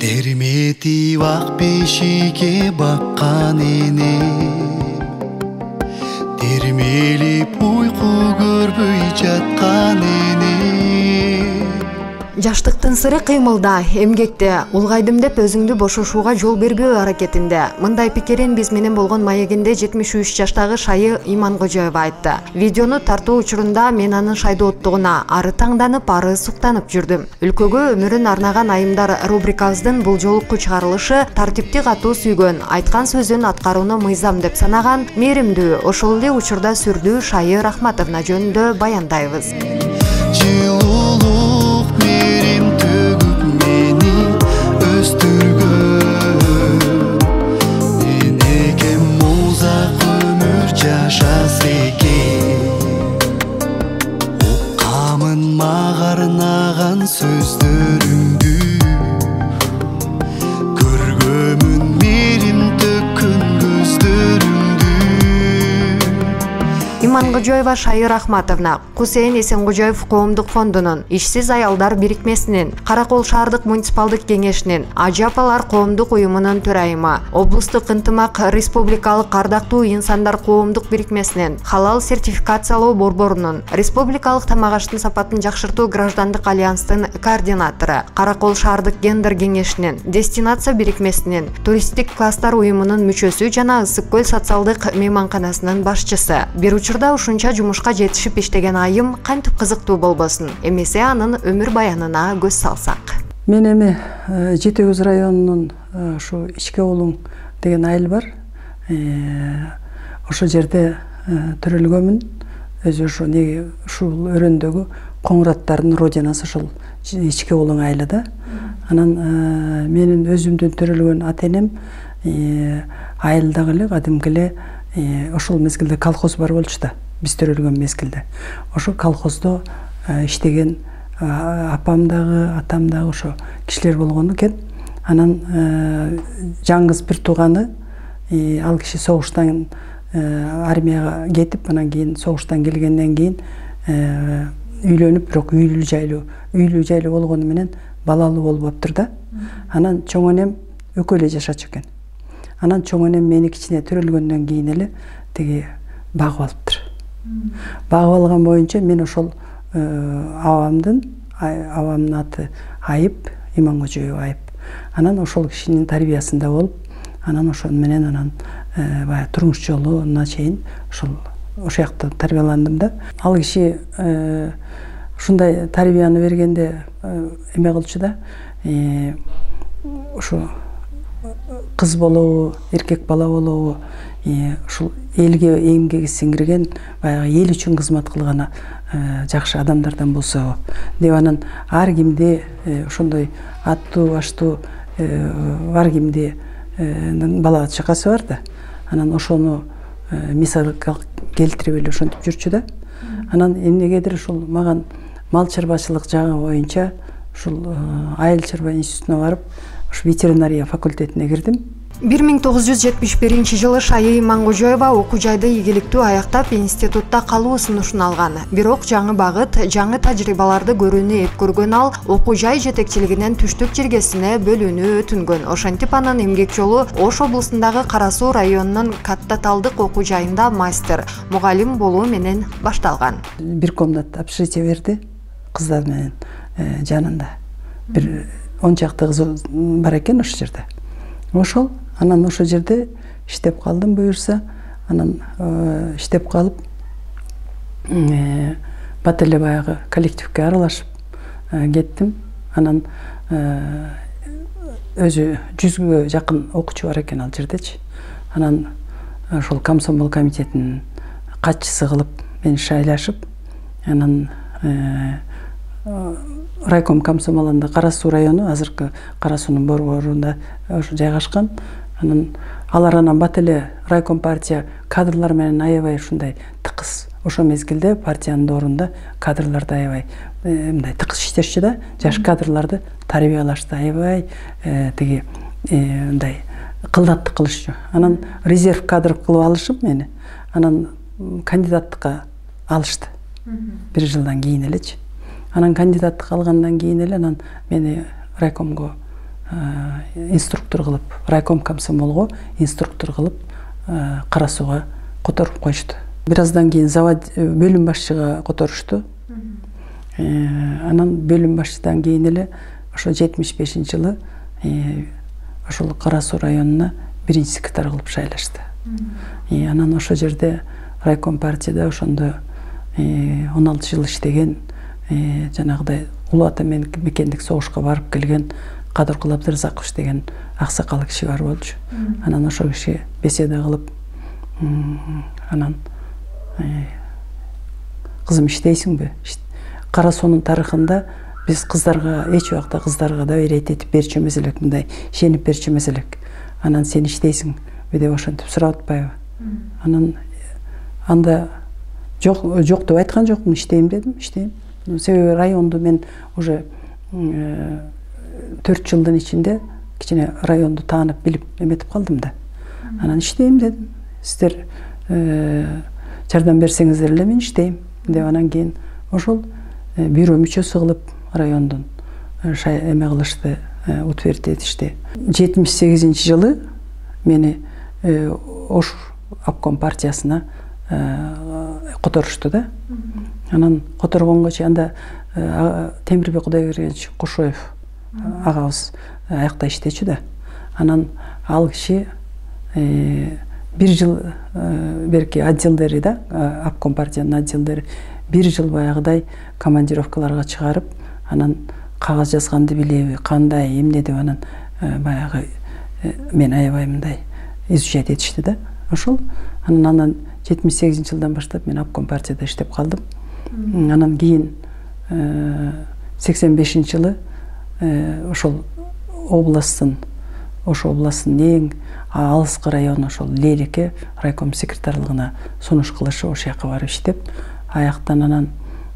Эрмети ак бешикке баккан энем, термелип уйку көрбөй жаткан энем. Жаштыктын сыры кыймылда, эмгекте, улгайдым деп өзүңдү бошошууга жол бербөө аракетинде. Мындай пикирин биз менен болгон маегинде 73 жаштагы Шайы Иманкожоева айтты. Видеону тартуу учурунда мен анын шайдооттугуна ары таңданып, ары суктанып жүрдүм. Өлкөгө өмүрүн арнаган айымдар рубрикабыздын бул жолку чыгарылышы тартипти катуу сүйгөн, айткан сөзүн аткарууну мыйзам деп санаган, мээримдүү, ошол эле учурда сүрдүү Шайы Рахматовна жөнүндө баяндайбыз. Мағарнаған сөздеріңді көргөмүн мерим төккөн көздөрүңдү. Иманкожоева Шайы Рахматовна Кусейин Эсенкожоев коомдук фондунун, ишсиз аялдар бирикмесинин, Каракол шаардык муниципалдык кеңешинин, Ажапалар коомдук уюмунун төрайымы, облустук ынтымак республикалык ардактуу инсандар коомдук бирикмесинин, халал сертификациялоо борборунун, республикалык тамак-аштын сапатын жакшыртуу граждандык альянстын координатору, Каракол шаардык гендер кеңешинин, дестинация бирикмесинин, туристтик класстар уюмунун мүчөсү жана Ысык көл социалдык мейманканасынын башчысы. Бир учурда ушунча жумушка жетишип иштеген айым кантип кызыктуу болбосун, эмесе анын өмүр баянына көз салсак. Мен эми Жети Көз районунун ушу Ичке Улуң деген айыл бар. Ошол жерде төрөлгөмүн. Өзү ушул өрөөндөгү Коңураттардын родинасы ушул Ичке Улуң айылы. Анан менин өзүмдүн төрөлгөн ата-энем айылдагы эле кадимки эле ошол мезгилде колхоз бар болчу да. Биз төрөлгөн мезгилде. Ошо колхоздо иштеген апамдагы, атамдагы ошо кишилер болгон экен. Анан жаңгыз бир тууганы, ал киши согуштан армияга кетип, анан кийин согуштан келгенден кийин үйлөнүп, бирок үйлүү жайлуу болгону менен балалуу болбоптур да. Анан чоң энем экөө эле жашачу экен. Анан чоң энем мени кичине төрөлгөндөн кийин эле тиги багып алыптыр. Багып алган боюнча мен ошол абамдын аты Айып, Иманкожоева Айып. Анан ошол кишинин тарбиясында болуп, анан ошол менен анан бая турмуш жолуна чейин ошол жакта тарбияландым да. Ал киши ушундай тарбияны бергенде эме кылчу да. Ошо кыз болобу, эркек бала болобу, ушул элге эмгеги сиңирген, баягы эл үчүн кызмат кылган жакшы адамдардан болсо деп анан ар кимде ошондой аттуу баштуу ар кимде бала чакасы бар да. Анан ошону мисалга келтирип эле ошентип жүрчү да. Анан эмнегедир ушул маган мал чарбачылык жагы боюнча ушул айыл чарба институтуна барып, ушу ветеринария факультетине кирдим. 1971 жылы Шайы Иманкожоева окуу жайды ийгиликтүү аяктап институтта калуу сунушун алган. Бирок жаңы багыт, жаңы тажрыйбаларды көрүүнү эп көргөн ал окуу жай жетекчилигинен түштүк жергесине бөлүүнү өтүнгөн. Ошентип анын эмгек жолу Ош облусундагы Кара Суу районунун Каттаталдык окуу жайында мастер, мугалим болуу менен башталган. Бир комнат общежитие берди кыздар менен жанында. Бир 10 чакты кыз бар экен ошол жерде. Ошол анан ошол жерде иштеп калдым буюрса, анан иштеп калып бат эле баягы коллективге аралашып кеттим. Анан өзү 100гө жакын окуучу бар экен ал жердечи. Анан ошол комсомол комитетинин катчысы кылып мени шайлашып, анан райком комсомолунда Кара Суу району, азыркы Кара Суунун борборунда жайгашкан. Анан алар анан бат эле райком партия кадрлар менен аябай ушундай тыкыз. Ошо мезгилде партиянын доорунда кадрларды аябай мындай тыкыз иштешчү да. Жаш кадрларды тарбиялашты, аябай тиги мындай кылдаттык кылышчу. Анан резерв кадр кылып алышып мени, анан кандидаттыкка алышты. 1 жылдан кийин элечи. Анан кандидаттык алгандан кийин эле анан мени райкомго инструктор кылып, райком комсомолго инструктор кылып Кара Сууга которуп коюшту. Бир аздан кийин завод бөлүм башчыга которушту. Анан бөлүм башчыдан кийин эле ошо 75-жылы ошол Кара Суу районуна биринчи секретарь кылып шайлашты. Анан ошол жерде райком партияда ошондо 16 жыл иштеген, жанагыдай Улуу Ата мекендик согушка барып келген Кадыркул Абдыразаков деген аксакал киши бар болчу. Анан ошол киши беседа кылып, анан кызым иштейсиңби? Кара Суунун тарыхында биз кыздарга эч убакта кыздарга доверять этип берчү эмес элек, мындай ишенип берчү эмес элек. Анан сен иштейсиңби деп ошентип сурап атпайбы? Анан анда жок деп айткан жокмун, иштейм дедим, иштейм. Себеби районду мен уже 4 жылдын ичинде кичине районду таанып билип эметип калдым да. Анан иштейм дедим. Сиздер жардам берсеңиздер эле мен иштейм деп, анан кийин ошол бюро мүчөсү кылып райондун эме кылышты, утвердить этишти. 78-жылы мени Ош обком партиясына которушту да. Анан которгонго чейин анда Темирбек Кудайбергенович Кошоев агабыз аякта иштечү да. Анан ал киши 1 жыл берки отделдери да, обком партиянын отделдери 1 жыл баягыдай командировкаларга чыгарып, анан кагаз жазганды билеби, кандай, эмне деп анан баягы мен аябай мындай изучать этишти да. Ошол анан 78-жылдан баштап мен обком партияда иштеп калдым. Анан кийин 85-жылы ошол областтын эң алыскы району ошол Леликке райком секретарлыгына сунуш кылышы ошол жака барып иштеп, аяктан анан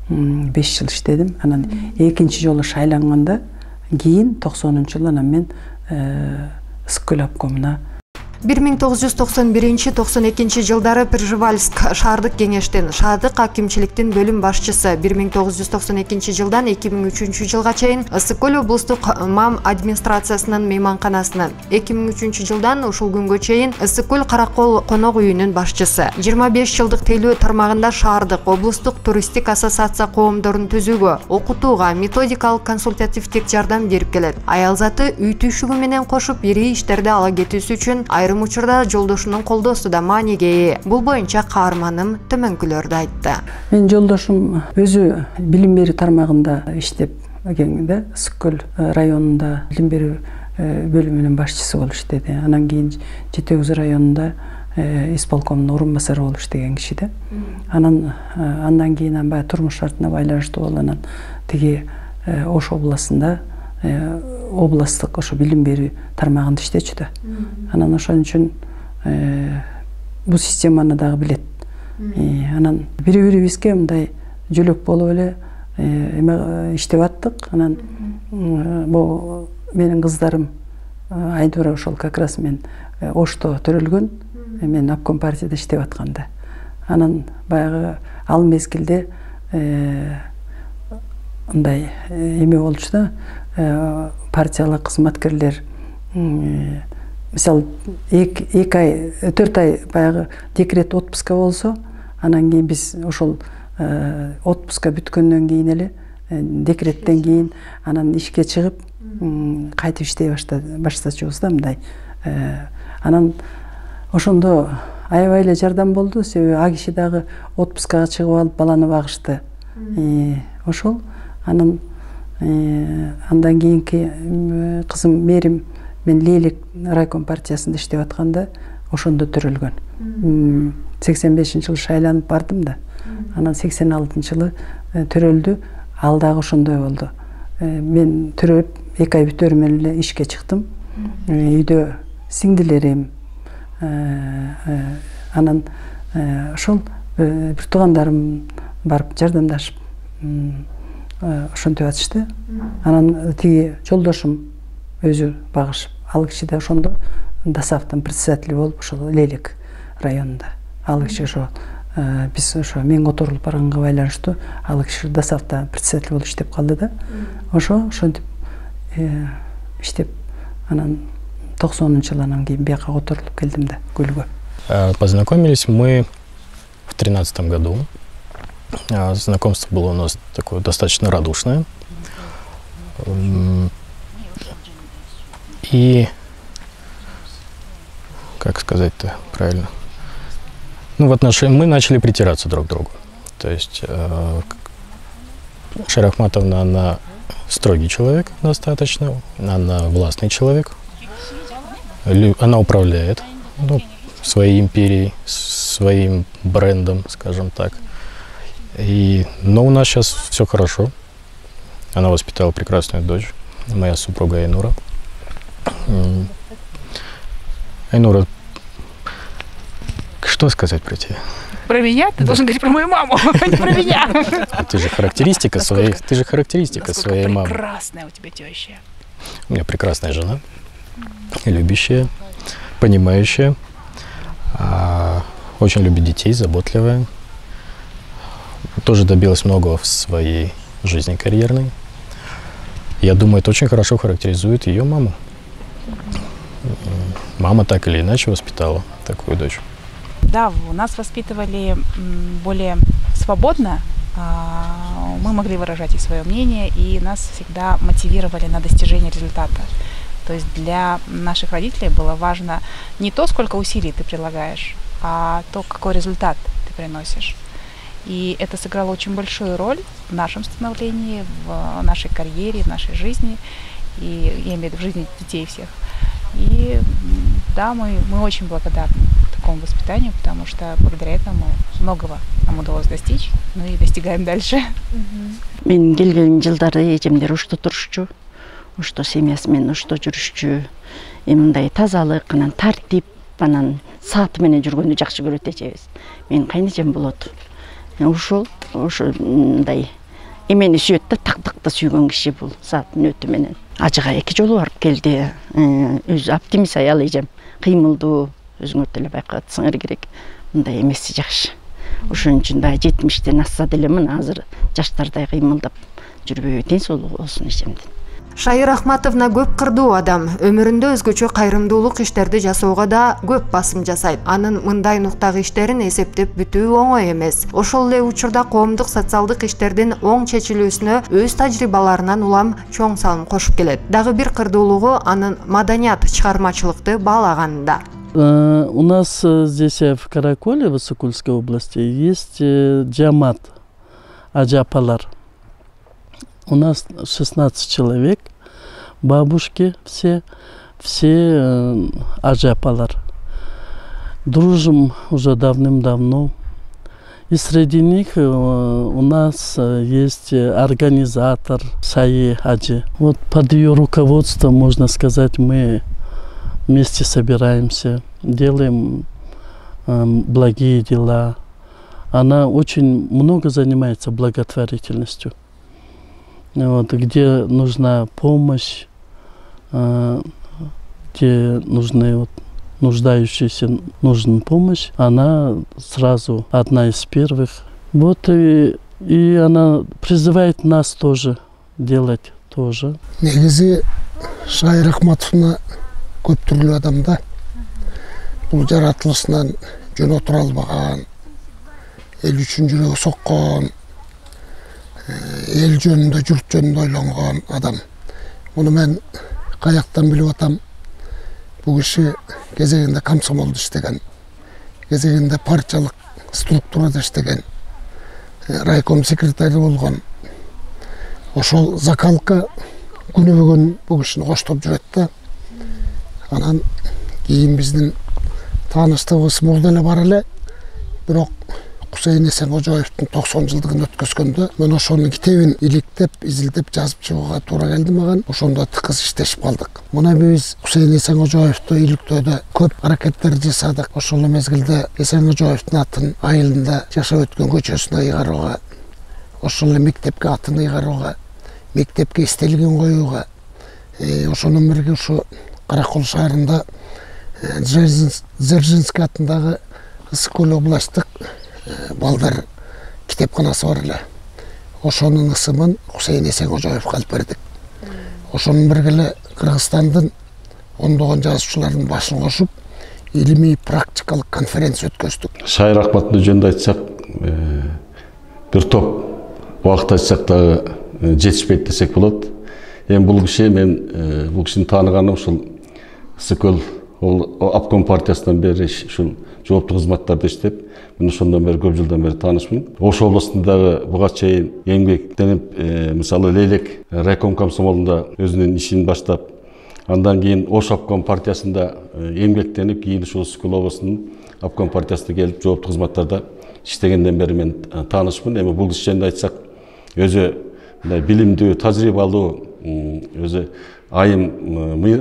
5 жыл иштедим. Анан экинчи жолу шайланганда кийин 90-жылы анан мен Ысык-Көл обкомуна 1991-92 жылдары Пржевальск шаардык кеңештин шаардык акимчиликтин бөлүм башчысы, 1992 жылдан 2003 жылга чейин Ысык-Көл облустук МАМ администрациясынын мейманканасынын, 2003 жылдан ушул күнгө чейин Ысык-Көл Каракол конок үйүнүн башчысы, 25 жылдык тейлөө тармагында шаардык облустук туристтик ассоциация коомдорун түзүүгө, окутууга, методикалык консультативдик жардам берип келет. Аял заты үй түйшүгү менен кошуп ири иштерди ала кетүүсү үчүн айрым учурда жолдошунун колдоосунда мааниге ээ. Бул боюнча каарманым төмөнкүлөрдү айтты. Мен жолдошум өзү билим берүү тармагында иштеп келген да, Ысык-Көл районунда билим берүү бөлүмүнүн башчысы болуп иштеди. Анан кийин Жети Өгүз районунда исполкомдун орун басары болуп иштеген киши да. Андан кийин баягы турмуш шартына байланыштуу болуп, анан тиги Ош областында областтык ошо билим берүү тармагында иштечү да. Анан ошон үчүн бул системаны дагы билет. Анан бири-бирибизге мындай жөлөк болуп эле иштеп аттык. Анан бул менин кыздарым Айдура ошол как раз мен Ошто төрөлгөн, мен обком партияда иштеп атканда. Анан баягы ал мезгилде мындай эме болчу да, партиялык кызматкерлер мисалы 4 ай баягы декрет отпуска болсо, анан кийин биз ошол отпуска бүткөндөн кийин эле декреттен кийин анан ишке чыгып кайтып иштей баштачубуз да мындай. Анан ошондо аябай эле жардам болду, себеби а киши дагы отпускага чыгып алып баланы багышты. Ошол анан андан кийинки кызым Мерим мен Лелик райком партиясында иштеп атканда ошондо төрөлгөн. 85-жылы шайланып бардым да. Анан 86-жылы төрөлдү. Ал дагы ошондой болду. Мен төрөп 2 ай бүтөр менен эле ишке чыктым. Үйдө сиңдилерим, анан ошол бир туугандарым барып жардамдашып ошентип атышты. Анан тиги жолдошум өзү багышып, ал киши да ошондо Дасафтын председатели болуп, ошол Лелик районунда. Ал киши ошо биз ошо мен которулуп барганга байланыштуу ал киши Дасафта председатель болуп иштеп калды да. Ошентип иштеп Анан 90-жылынан кейін бияка отурулуп келдим да Гүлгө. Познакомились мы в 2013 году. Знакомство было у нас такое достаточно радушное. И, как сказать-то правильно? Ну, мы начали притираться друг к другу. То есть Шайрахматовна, она строгий человек достаточно, она властный человек. Она управляет своей империей, своим брендом, скажем так. Но у нас сейчас все хорошо. Она воспитала прекрасную дочь, моя супруга Айнура. Айнура, что сказать про тебя? Про меня? Ты должен говорить про мою маму, а не про меня. Ты же характеристика своей мамы. Прекрасная у тебя теща. У меня прекрасная жена, любящая, понимающая, очень любит детей, заботливая. Тоже добилась многого в своей жизни карьерной. Я думаю, это очень хорошо характеризует ее маму. Мама так или иначе воспитала такую дочь. Да, нас воспитывали более свободно. Мы могли выражать и свое мнение, и нас всегда мотивировали на достижение результата. То есть для наших родителей было важно не то, сколько усилий ты прилагаешь, а то, какой результат ты приносишь. И это сыграло очень большую роль в нашем становлении, в нашей карьере, в нашей жизни, и я имею в виду в жизни детей всех. И да, мы очень благодарны такому воспитанию, потому что благодаря этому многого нам удалось достичь, ну и достигаем дальше. Мен келген жылдары эжемдер ушто турушчу, ушто семьясы менен ушто жүрүшчү, мындай тазалык, анан тартип, анан сааты менен жүргөндү жакшы көрөт эжебиз. Менин кайнэжем болот. Ушундай эмени сүйөт да, тактыкты сүйгөн киши бул сааттын өтү менен. Ажыга 2 жолу барып келди. Өзү оптимист аял эжем, кыймылдуу, өзүңөр деле байкатсаңар керек. Мындай эмеси жакшы. Ошон үчүн да 70-тен асса деле мына азыр жаштардай кыймылдап жүрбөйбү, ден соолугу болсун эжемдин. Шайрахматовна көп кырдуу адам, өмүрүндө өзгөчө кайрымдуулук иштерди жасоого да көп басым жасайт. Анын мындай нуктагы иштерин эсептеп бүтүү оңой эмес. Ошол эле учурда коомдук социалдык иштердин оң чечилүүсүнө өз тажрыйбаларынан улам чоң салым кошуп келет. Дагы бир кырдуулугу анын маданият чыгармачылыкты баалаганында. У нас здесь в Караколе, в Иссык-Кульской области, есть джамат, аджапалар. У нас 16 человек, бабушки все аджапалар. Дружим уже давным-давно. И среди них у нас есть организатор Саи Аджи. Вот под ее руководством, можно сказать, мы вместе собираемся, делаем благие дела. Она очень много занимается благотворительностью. Вот, где нужна помощь, где нужны нуждающиеся нужна помощь, она сразу одна из первых. Вот и она призывает нас тоже делать тоже. Негизи Шайрахматовна көп түрлүү адам да. Бул жаратылышынан жөн отура албаган, эл үчүн жүрөгү соккон, эл жөнүндө, журт жөнүндө ойлонгон адам. Муну мен каяктан билип атам. Бул киши кезегинде комсомолдо иштеген, кезегинде партиялык структурада иштеген, райком секретары болгон. Ошол закалка күнү бүгүн бул кишини коштоп жүрөт да. Анан кийин биздин тааныштыгыбыз мурда эле бар эле. Бирок Кусейин Эсенкожоевдун 90 жылдыгын өткөзгөндө мен ошонун китебин иликтеп, изилдеп жазып чыгууга туура келди мага. Ошондо тыкыз иштешип калдык. Мына биз Кусейин Эсенкожоевду иликтөөдө көп аракеттер жасадык. Ошол мезгилде Эсенкожоевдун атын айылында жашап өткөн көчөсүнө ыйгарууга, ошол эле мектепке атын ыйгарууга, мектепке эстелигин коюуга, ошонун бирге ушу Каракол шаарында Дзержинский атындагы Иссык-Көл областтык балдар китепканасы бар эле. Ошонун ысымын Кусейин Эсенкожоевго алып бердик. Ошонун бирге эле Кыргызстандын ондогон жазуучулардын башын кошуп илимий практикалык конференция өткөздүк. Шайыр Ахматовдун жөнүндө айтсак, бир топ убакыт айтсак дагы жетишпейт десек болот. Эми бул киши, мен бул кишини тааныганым ушул СКЛ обком партиясынан бери ушул жооптуу кызматтарда иштеп, мен ошондон бери көп жылдан бери таанышмын. Ош областындагы буга чейин эмгектенип, мисалы Лейлек райком комсомолунда өзүнүн ишин баштап, андан кийин Ош обком партиясында эмгектенип, кийин ушул СКЛ областынын обком партиясына келип, жооптуу кызматтарда иштегенден бери мен таанышмын. Эми бул киши жөнүндө айтсак, өзү мындай билимдүү, тажрыйбалуу, өзү айым,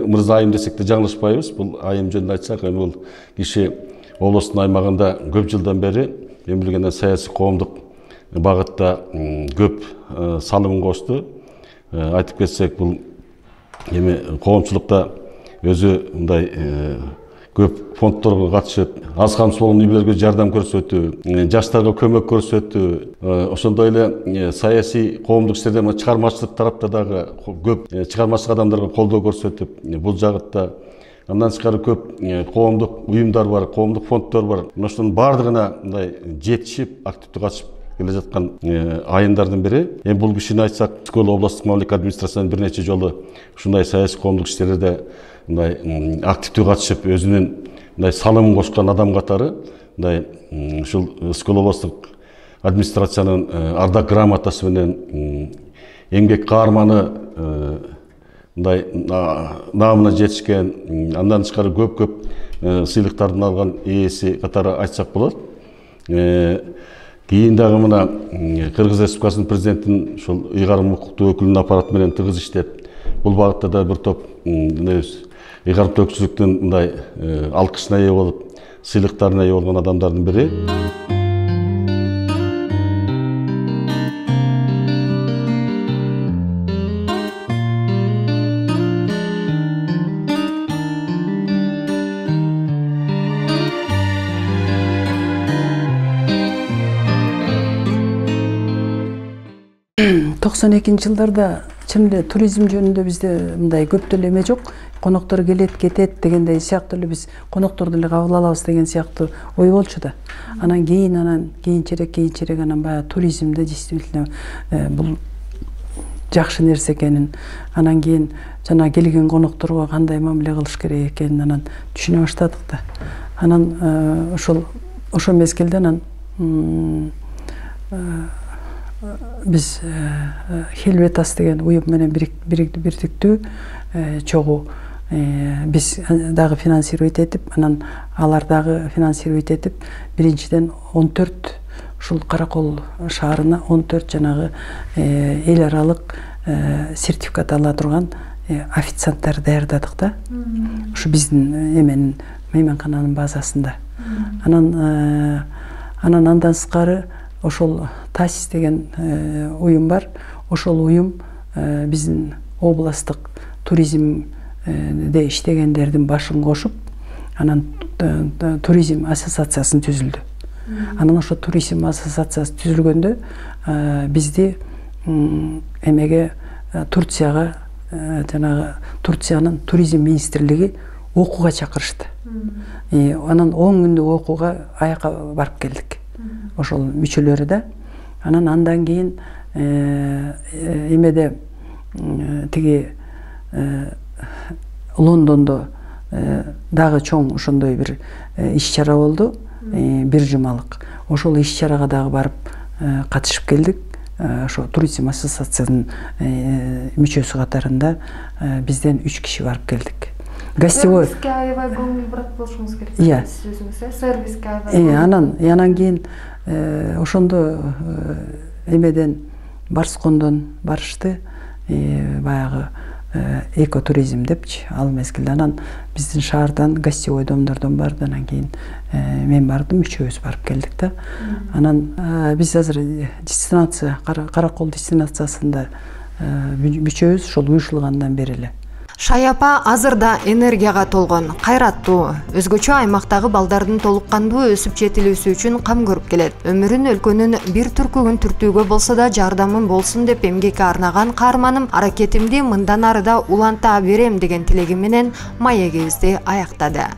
мырза айым десек де жаңылышпайбыз. Бул айым жөнүндө айтсак, эми бул киши областын аймагында көп жылдан бери мен билгенден саясий коомдук багытта көп салымын кошту. Айтып кетсек, бул эми коомчулукта өзү мындай көп фондторго катышып, аз камсыз болгон үй-бүлөлөргө жардам көрсөтүү, жаштарга көмөк көрсөтүү, ошондой эле саясий коомдук иштерде чыгармачылык тарапта дагы көп чыгармачылык адамдарга колдоо көрсөтүп, бул жагытта андан тышкары көп коомдук уюмдар бар, коомдук фонддор бар. Ошонун баардыгына мындай жетишип, активдүү катышып келе жаткан айымдардын бири. Эми бул кишини айтсак, СКЛ областтык мамлекеттик администрациясынан бир нече жолу ушундай саясий коомдук иштерде мындай активдүү катышып, өзүнүн мындай салымын кошкон адам катары, мындай ушул СКЛ областтык администрациянын ардак грамотасы менен эмгек каарманы мындай наамына жетишкен, андан тышкары көп сыйлыктардын алган ээси катары айтсак болот. Кийин дагы мына Кыргыз Республикасынын президентинин ушул ыйгарым укуктуу өкүлүнүн аппараты менен тыгыз иштеп, бул багытта да бир топ ыйгарымдуу өкүлчүлүктүн мындай алкышына ээ болуп, сыйлыктарына ээ болгон адамдардын бири. токсон экинчи жылдарда чынында туризм жөнүндө бизде мындай көп деле эме жок. Коноктор келет, кетет дегендей сыяктуу эле биз конокторду эле кабыл алабыз деген сыяктуу ой болчу да. Анан кийинчерээк анан баягы туризмде действительно бул жакшы нерсе экенин, анан кийин жана келген конокторго кандай мамиле кылыш керек экенин анан түшүнө баштадык да. Анан ошол мезгилде анан биз Хелветас деген уюм менен бирдиктүү чогуу биз дагы финансировать этип, анан алар дагы финансировать этип, биринчиден 14 ушул Каракол шаарына 14 жанагы эл аралык сертификат ала турган официанттар даярдадык да. Ушу биздин эменин мейманкананын базасында. Анан андан тышкары ошол ТАСИС деген уюм бар. Ошол уюм биздин областтык туризмде иштегендердин башын кошуп, анан туризм ассоциациясын түзүлдү. Анан ошо туризм ассоциациясы түзүлгөндө бизди эмеге Турцияга, жанагы Турциянын туризм министрлиги окууга чакырышты. Анан 10 күндүк окууга аяка барып келдик. Ошол мүчөлөрү да. Андан кийин эмеде тиги Лондондо дагы чоң ошондой бир иш-чара болду, бир жумалык. Ошол иш-чарага дагы барып катышып келдик. Ошо туризм ассоциациясынын мүчөсү катарында бизден 3 киши барып келдик. Гостевой. Сервиске аябай көңүл бурат болушуңуз керек. Сөзүңүз, сервиске аябай. Анан кийин ошондо эмеден Барскондон барышты, баягы экотуризм депчи, ал мезгилде анан биздин шаардан гостевой домдордон барды, анан кийин мен бардым, үчөөбүз барып келдик да. Анан биз азыр дестинация, Каракол дестинациясында бүчөбүз, ошол уюшулгандан бери эле. Шаяпа азырда энергияга толгон, кайраттуу, өзгөчө аймактагы балдардын толуккандуу өсүп жетилүүсү үчүн кам көрүп келет. Өмүрүн өлкөнүн бир түркүгүн түртүүгө болсо да жардамым болсун деп эмгекке арнаган каарманым аракетимди мындан арыда уланта берем деген тилеги менен маегибизди аяктады.